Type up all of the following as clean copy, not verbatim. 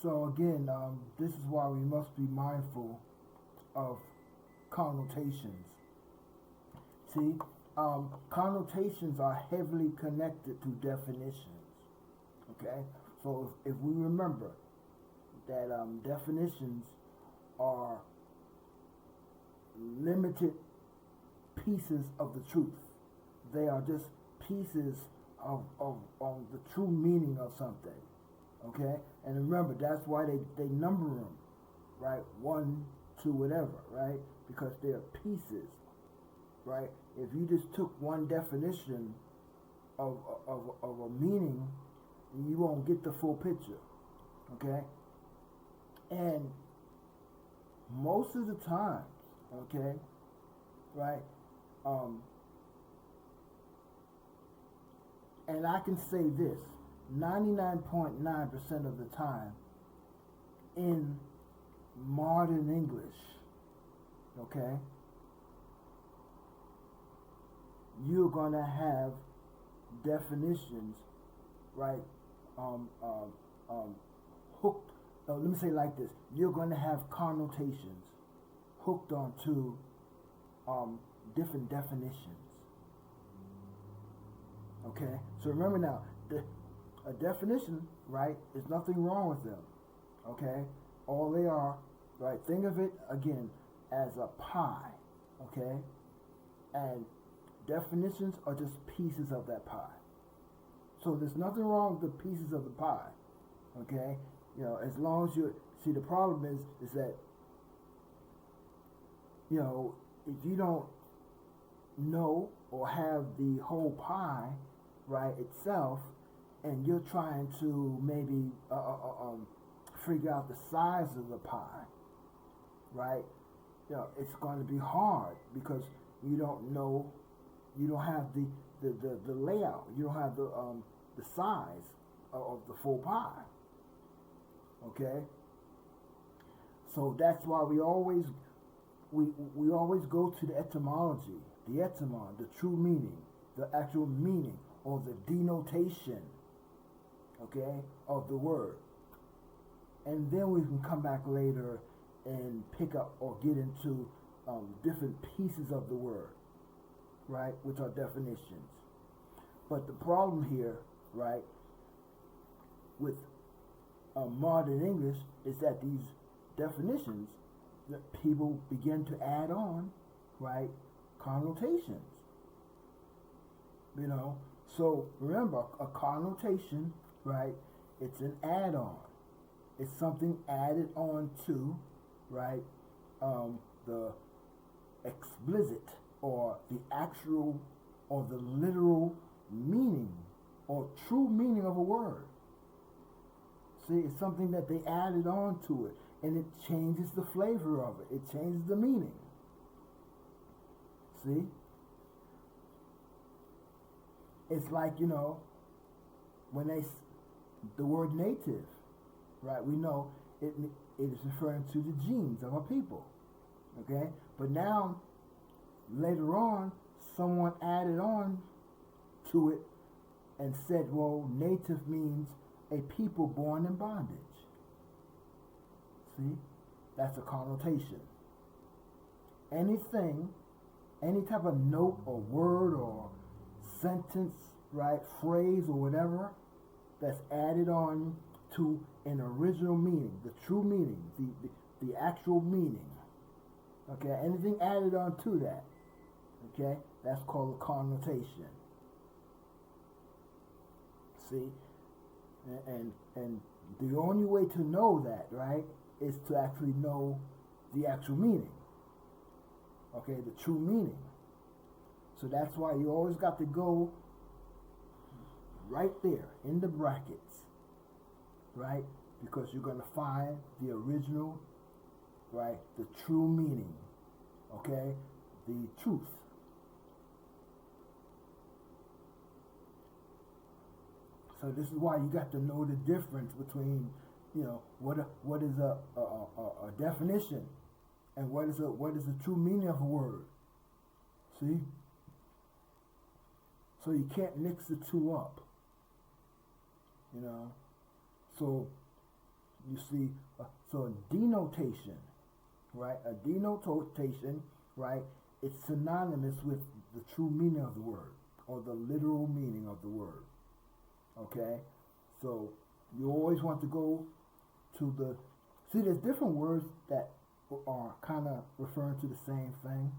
So again, this is why we must be mindful of connotations. See, connotations are heavily connected to definitions. Okay, so if we remember that definitions are limited pieces of the truth. They are just pieces of the true meaning of something. Okay? And remember, that's why they number them, right? 1, 2, whatever, right? Because they're pieces, right? If you just took one definition of a meaning, you won't get the full picture. Okay? And most of the time, okay, right, and I can say this, 99.9% of the time in modern English, okay, you're gonna have definitions, right, hooked, let me say it like this, you're gonna have connotations hooked onto different definitions. Okay, so remember now, a definition, right, is nothing wrong with them. Okay, all they are, right, think of it again as a pie. Okay, and definitions are just pieces of that pie. So there's nothing wrong with the pieces of the pie. Okay, you know, as long as you see, the problem is that, you know, if you don't know or have the whole pie, right, itself, and you're trying to maybe figure out the size of the pie, right, you know, it's going to be hard because you don't know, you don't have the layout, you don't have the size of the full pie. Okay, so that's why we always go to the etymology, the etymon, the true meaning, the actual meaning, or the denotation, okay, of the word. And then we can come back later and pick up or get into different pieces of the word, right, which are definitions. But the problem here, right, with modern English is that these definitions, that people begin to add on, right, connotations. You know, so remember, a connotation, right, it's an add-on. It's something added on to, right, the explicit or the actual or the literal meaning or true meaning of a word. See, it's something that they added on to it, and it changes the flavor of it. It changes the meaning. See? It's like, you know, when the word native, right? We know it is referring to the genes of a people, okay? But now, later on, someone added on to it and said, well, native means a people born in bondage. See? That's a connotation. Anything, any type of note or word or sentence, right, phrase or whatever that's added on to an original meaning, the true meaning, the actual meaning, okay, anything added on to that, okay, that's called a connotation. See? And the only way to know that, right, is to actually know the actual meaning. Okay, the true meaning. So that's why you always got to go right there in the brackets, right? Because you're going to find the original, right, the true meaning, okay, the truth. So this is why you got to know the difference between, you know, what is a definition and what is the true meaning of a word. See? So you can't mix the two up. You know? So you see, so denotation, right? A denotation, right? It's synonymous with the true meaning of the word or the literal meaning of the word. Okay, so you always want to go to the. See, there's different words that are kind of referring to the same thing.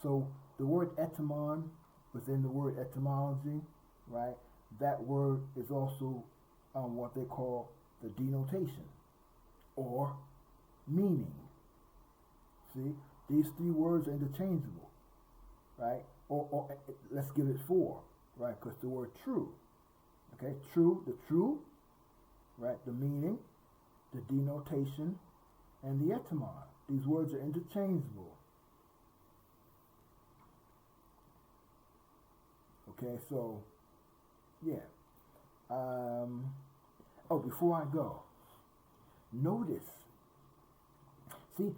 So the word etymon within the word etymology, right? That word is also what they call the denotation or meaning. See, these three words are interchangeable, right? Or let's give it four, right? Because the word true, okay, true, the true, right? The meaning, the denotation, and the etymon. These words are interchangeable. Okay, so yeah. Oh, before I go, notice. See,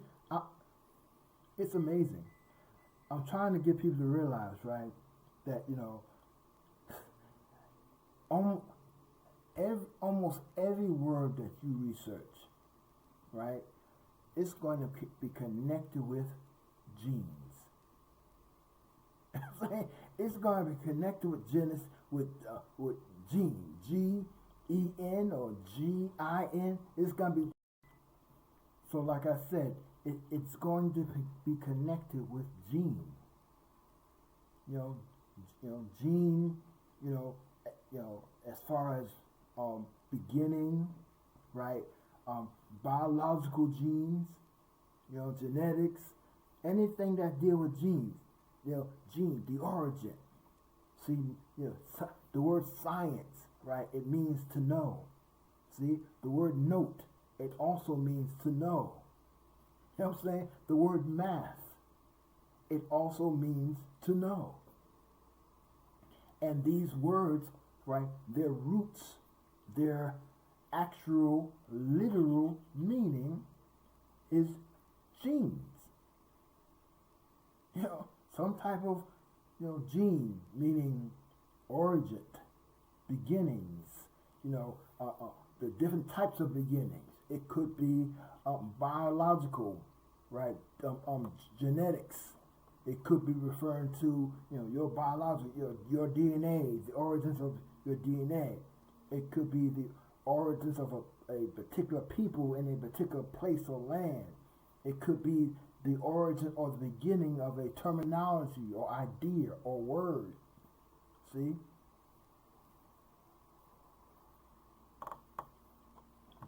it's amazing. I'm trying to get people to realize, right, that almost every word that you research, right, it's going to be connected with genes. It's going to be connected with gene, G-E-N or G-I-N. It's going to be, so like I said, it's going to be connected with gene. Gene, as far as beginning, right? Biological genes, genetics, anything that deal with genes. Gene, the origin. See, the word science, right? It means to know. See, the word note, it also means to know. You know what I'm saying? The word math, it also means to know. And these words, right, their roots, their actual, literal meaning is genes. Some type of, gene, meaning origin, beginnings, the different types of beginnings. It could be biological, right? Genetics. It could be referring to, your biological, your DNA, the origins of your DNA. It could be the origins of a particular people in a particular place or land. It could be the origin or the beginning of a terminology or idea or word. See?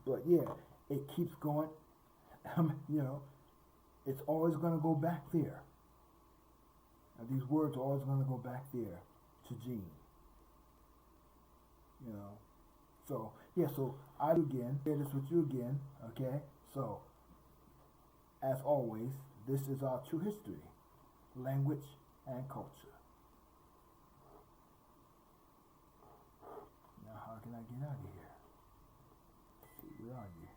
But yeah, it keeps going. It's always going to go back there. And these words are always going to go back there to gene. So, yeah, so I again, share this with you again, okay? So, as always, this is our true history, language, and culture. Now, how can I get out of here? Let's see, where are you?